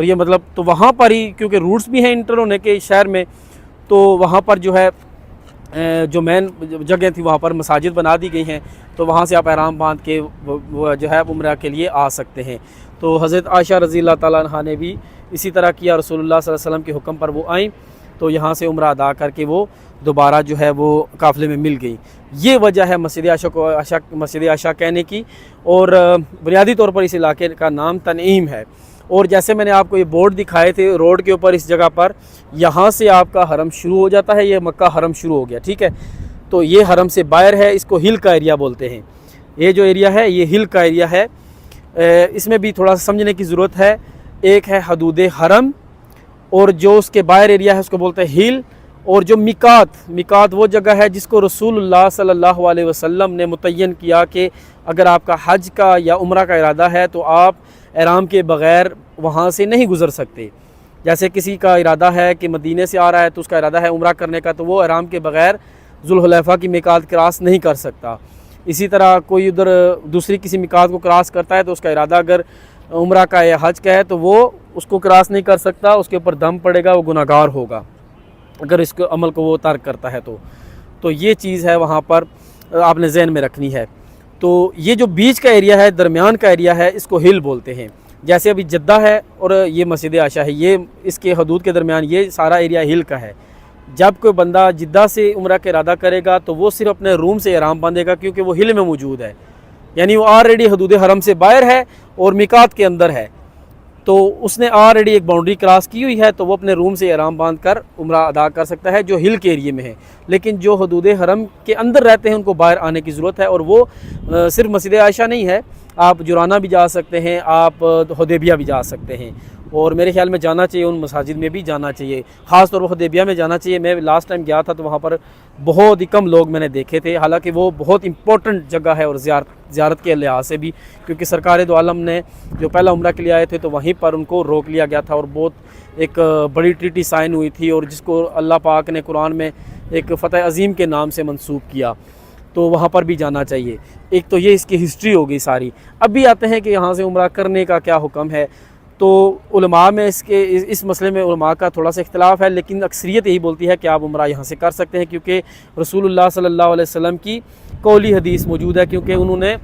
اور یہ مطلب تو وہاں پر ہی کیونکہ روٹس بھی ہیں انٹر ہونے کے شہر میں، تو وہاں پر جو ہے جو مین جگہ تھی وہاں پر مساجد بنا دی گئی ہیں، تو وہاں سے آپ احرام باندھ کے وہ جو ہے عمرہ کے لیے آ سکتے ہیں۔ تو حضرت عائشہ رضی اللہ تعالیٰ عنہ نے بھی اسی طرح کیا، رسول اللہ صلی اللہ علیہ وسلم کے حکم پر وہ آئیں تو یہاں سے عمرہ ادا کر کے وہ دوبارہ جو ہے وہ قافلے میں مل گئی۔ یہ وجہ ہے مسجد عائشہ کو مسجد عائشہ کہنے کی، اور بنیادی طور پر اس علاقے کا نام تنعیم ہے۔ اور جیسے میں نے آپ کو یہ بورڈ دکھائے تھے روڈ کے اوپر، اس جگہ پر یہاں سے آپ کا حرم شروع ہو جاتا ہے، یہ مکہ حرم شروع ہو گیا، ٹھیک ہے۔ تو یہ حرم سے باہر ہے، اس کو ہل کا ایریا بولتے ہیں۔ یہ جو ایریا ہے یہ ہل کا ایریا ہے۔ اس میں بھی تھوڑا سا سمجھنے کی ضرورت ہے۔ ایک ہے حدود حرم، اور جو اس کے باہر ایریا ہے اس کو بولتے ہیں ہل، اور جو میقات وہ جگہ ہے جس کو رسول اللہ صلی اللہ علیہ وسلم نے متعین کیا کہ اگر آپ کا حج کا یا عمرہ کا ارادہ ہے تو آپ احرام کے بغیر وہاں سے نہیں گزر سکتے۔ جیسے کسی کا ارادہ ہے کہ مدینے سے آ رہا ہے تو اس کا ارادہ ہے عمرہ کرنے کا، تو وہ احرام کے بغیر ذوالحلیفہ کی میقات کراس نہیں کر سکتا۔ اسی طرح کوئی ادھر دوسری کسی میقات کو کراس کرتا ہے تو اس کا ارادہ اگر عمرہ کا یا حج کا ہے تو وہ اس کو کراس نہیں کر سکتا، اس کے اوپر دم پڑے گا، وہ گناہ گار ہوگا اگر اس کے عمل کو وہ ترک کرتا ہے تو یہ چیز ہے وہاں پر آپ نے ذہن میں رکھنی ہے۔ تو یہ جو بیچ کا ایریا ہے، درمیان کا ایریا ہے، اس کو ہل بولتے ہیں۔ جیسے ابھی جدہ ہے اور یہ مسجد عائشہ ہے، یہ اس کے حدود کے درمیان یہ سارا ایریا ہل کا ہے۔ جب کوئی بندہ جدہ سے عمرہ کا ارادہ کرے گا تو وہ صرف اپنے روم سے احرام باندھے گا، کیونکہ وہ ہل میں موجود ہے، یعنی وہ آلریڈی حدود حرم سے باہر ہے اور میقات کے اندر ہے، تو اس نے آلریڈی ایک باؤنڈری کراس کی ہوئی ہے، تو وہ اپنے روم سے احرام باندھ کر عمرہ ادا کر سکتا ہے جو ہل کے ایریے میں ہے۔ لیکن جو حدود حرم کے اندر رہتے ہیں ان کو باہر آنے کی ضرورت ہے، اور وہ صرف مسجد عائشہ نہیں ہے، آپ جرانہ بھی جا سکتے ہیں، آپ حدیبیہ بھی جا سکتے ہیں، اور میرے خیال میں جانا چاہیے، ان مساجد میں بھی جانا چاہیے، خاص طور پر حدیبیہ میں جانا چاہیے۔ میں لاسٹ ٹائم گیا تھا تو وہاں پر بہت ہی کم لوگ میں نے دیکھے تھے، حالانکہ وہ بہت امپورٹنٹ جگہ ہے اور زیارت کے لحاظ سے بھی، کیونکہ سرکار دو عالم نے جو پہلا عمرہ کے لیے آئے تھے تو وہیں پر ان کو روک لیا گیا تھا، اور بہت ایک بڑی ٹریٹی سائن ہوئی تھی، اور جس کو اللہ پاک نے قرآن میں ایک فتح عظیم کے نام سے منسوب کیا، تو وہاں پر بھی جانا چاہیے۔ ایک تو یہ اس کی ہسٹری ہوگی ساری۔ اب بھی آتے ہیں کہ یہاں سے عمرہ کرنے کا کیا حکم ہے، تو علماء میں اس مسئلے میں علماء کا تھوڑا سا اختلاف ہے، لیکن اکثریت یہی بولتی ہے کہ آپ عمرہ یہاں سے کر سکتے ہیں، کیونکہ رسول اللہ صلی اللہ علیہ وسلم کی قولی حدیث موجود ہے، کیونکہ انہوں نے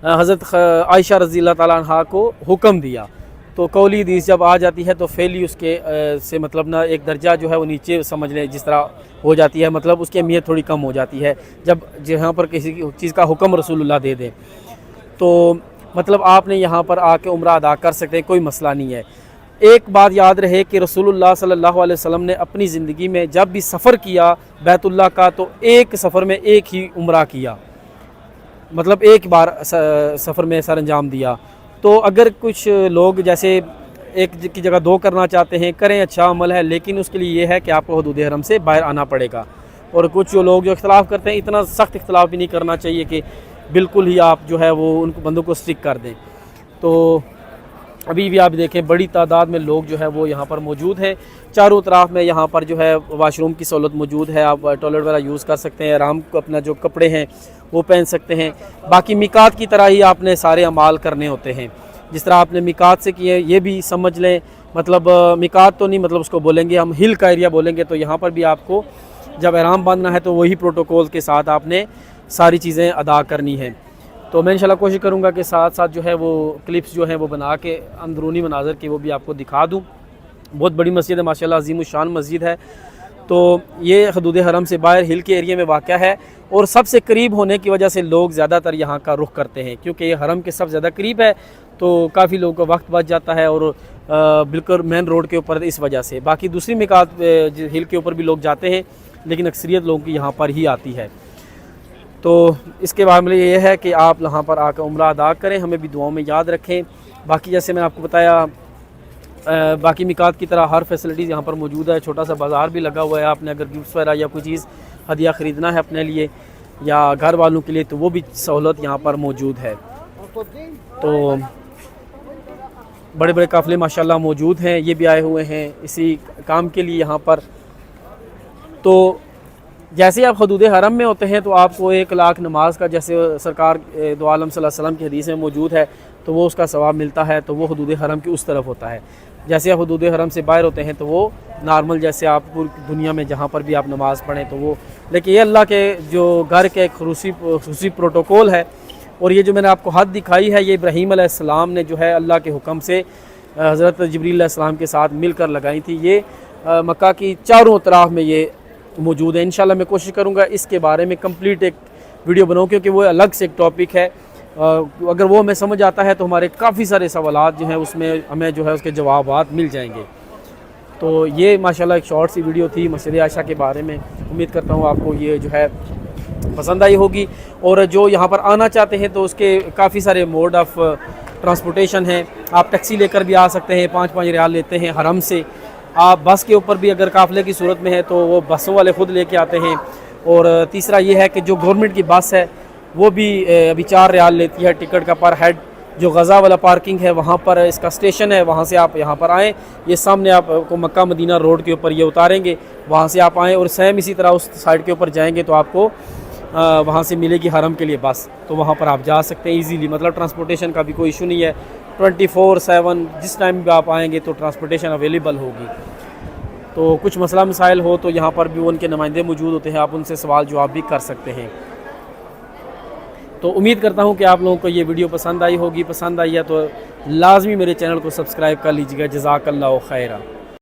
حضرت عائشہ رضی اللہ تعالیٰ عنہ کو حکم دیا۔ تو قولی حدیث جب آ جاتی ہے تو فعلی اس کے سے مطلب نہ ایک درجہ جو ہے وہ نیچے سمجھ لیں جس طرح ہو جاتی ہے، مطلب اس کی اہمیت تھوڑی کم ہو جاتی ہے جب جہاں پر کسی چیز کا حکم رسول اللہ دے دیں، تو مطلب آپ نے یہاں پر آ کے عمرہ ادا کر سکتے ہیں، کوئی مسئلہ نہیں ہے۔ ایک بات یاد رہے کہ رسول اللہ صلی اللہ علیہ وسلم نے اپنی زندگی میں جب بھی سفر کیا بیت اللہ کا تو ایک سفر میں ایک ہی عمرہ کیا، مطلب ایک بار سفر میں سر انجام دیا۔ تو اگر کچھ لوگ جیسے ایک کی جگہ دو کرنا چاہتے ہیں، کریں، اچھا عمل ہے، لیکن اس کے لیے یہ ہے کہ آپ کو حدود حرم سے باہر آنا پڑے گا۔ اور کچھ جو لوگ جو اختلاف کرتے ہیں، اتنا سخت اختلاف بھی نہیں کرنا چاہیے کہ بالکل ہی آپ جو ہے وہ ان بندوں کو اسٹرک کر دیں۔ تو ابھی بھی آپ دیکھیں بڑی تعداد میں لوگ جو ہے وہ یہاں پر موجود ہیں، چاروں طرف میں یہاں پر جو ہے واش روم کی سہولت موجود ہے، آپ ٹوائلٹ وغیرہ یوز کر سکتے ہیں، آرام کو اپنا جو کپڑے ہیں وہ پہن سکتے ہیں۔ باقی میقات کی طرح ہی آپ نے سارے اعمال کرنے ہوتے ہیں، جس طرح آپ نے میقات سے کیے، یہ بھی سمجھ لیں، مطلب میقات تو نہیں، مطلب اس کو بولیں گے ہم ہل کا ایریا بولیں گے، تو یہاں پر بھی آپ کو جب احرام باندھنا ہے تو وہی پروٹوکول کے ساتھ آپ نے ساری چیزیں ادا کرنی ہیں۔ تو میں انشاءاللہ کوشش کروں گا کہ ساتھ ساتھ جو ہے وہ کلپس جو ہیں وہ بنا کے اندرونی مناظر کی وہ بھی آپ کو دکھا دوں۔ بہت بڑی مسجد ہے ماشاءاللہ، عظیم الشان مسجد ہے۔ تو یہ حدود حرم سے باہر ہل کے ایریا میں واقع ہے، اور سب سے قریب ہونے کی وجہ سے لوگ زیادہ تر یہاں کا رخ کرتے ہیں، کیونکہ یہ حرم کے سب زیادہ قریب ہے، تو کافی لوگوں کا وقت بچ جاتا ہے، اور بالکل مین روڈ کے اوپر اس وجہ سے۔ باقی دوسری میقات ہل کے اوپر بھی لوگ جاتے ہیں، لیکن اکثریت لوگوں کی یہاں پر ہی آتی ہے۔ تو اس کے معاملے یہ ہے کہ آپ یہاں پر آ کر عمرہ ادا کریں، ہمیں بھی دعاؤں میں یاد رکھیں۔ باقی جیسے میں نے آپ کو بتایا باقی میقات کی طرح ہر فیسلٹیز یہاں پر موجود ہے، چھوٹا سا بازار بھی لگا ہوا ہے، آپ نے اگر گفٹس وغیرہ یا کوئی چیز ہدیہ خریدنا ہے اپنے لیے یا گھر والوں کے لیے تو وہ بھی سہولت یہاں پر موجود ہے۔ تو بڑے بڑے قافلے ماشاءاللہ موجود ہیں، یہ بھی آئے ہوئے ہیں اسی کام کے لیے یہاں پر۔ تو جیسے آپ حدود حرم میں ہوتے ہیں تو آپ کو 1 لاکھ نماز کا، جیسے سرکار دو عالم صلی اللہ علیہ وسلم کی حدیث میں موجود ہے، تو وہ اس کا ثواب ملتا ہے، تو وہ حدود حرم کی اس طرف ہوتا ہے۔ جیسے آپ حدود حرم سے باہر ہوتے ہیں تو وہ نارمل جیسے آپ پوری دنیا میں جہاں پر بھی آپ نماز پڑھیں تو وہ، لیکن یہ اللہ کے جو گھر کے ایک خصوصی پروٹوکول ہے۔ اور یہ جو میں نے آپ کو حد دکھائی ہے، یہ ابراہیم علیہ السلام نے جو ہے اللہ کے حکم سے حضرت جبریل علیہ السلام کے ساتھ مل کر لگائی تھی۔ یہ مکہ کی چاروں اطراف میں یہ موجود ہے۔ انشاءاللہ میں کوشش کروں گا اس کے بارے میں کمپلیٹ ایک ویڈیو بناؤں، کیونکہ وہ الگ سے ایک ٹاپک ہے۔ اگر وہ ہمیں سمجھ آتا ہے تو ہمارے کافی سارے سوالات جو ہیں اس میں ہمیں جو ہے اس کے جوابات مل جائیں گے۔ تو یہ ماشاءاللہ ایک شارٹ سی ویڈیو تھی مسجد عائشہ کے بارے میں۔ امید کرتا ہوں آپ کو یہ جو ہے پسند آئی ہوگی، اور جو یہاں پر آنا چاہتے ہیں تو اس کے کافی سارے موڈ آف ٹرانسپورٹیشن ہیں۔ آپ ٹیکسی لے کر بھی آ سکتے ہیں، 5 ریال لیتے ہیں حرم سے۔ آپ بس کے اوپر بھی اگر قافلے کی صورت میں ہے تو وہ بسوں والے خود لے کے آتے ہیں۔ اور تیسرا یہ ہے کہ جو گورنمنٹ کی بس ہے وہ بھی ابھی 4 ریال لیتی ہے ٹکٹ کا پر ہیڈ۔ جو غزہ والا پارکنگ ہے وہاں پر اس کا اسٹیشن ہے، وہاں سے آپ یہاں پر آئیں، یہ سامنے آپ کو مکہ مدینہ روڈ کے اوپر یہ اتاریں گے، وہاں سے آپ آئیں، اور سیم اسی طرح اس سائڈ کے اوپر جائیں گے تو آپ کو وہاں سے ملے گی حرم کے لیے بس، تو وہاں پر آپ جا سکتے ہیں ایزیلی۔ مطلب ٹرانسپورٹیشن کا بھی کوئی ایشو نہیں ہے، 24/7 جس ٹائم بھی آپ آئیں گے تو ٹرانسپورٹیشن اویلیبل ہوگی۔ تو کچھ مسئلہ مسائل ہو تو یہاں پر بھی ان کے نمائندے موجود ہوتے ہیں، آپ ان سے سوال جواب بھی کر سکتے ہیں۔ تو امید کرتا ہوں کہ آپ لوگوں کو یہ ویڈیو پسند آئی ہوگی۔ پسند آئی ہے تو لازمی میرے چینل کو سبسکرائب کر لیجیے گا۔ جزاک اللہ خیرہ۔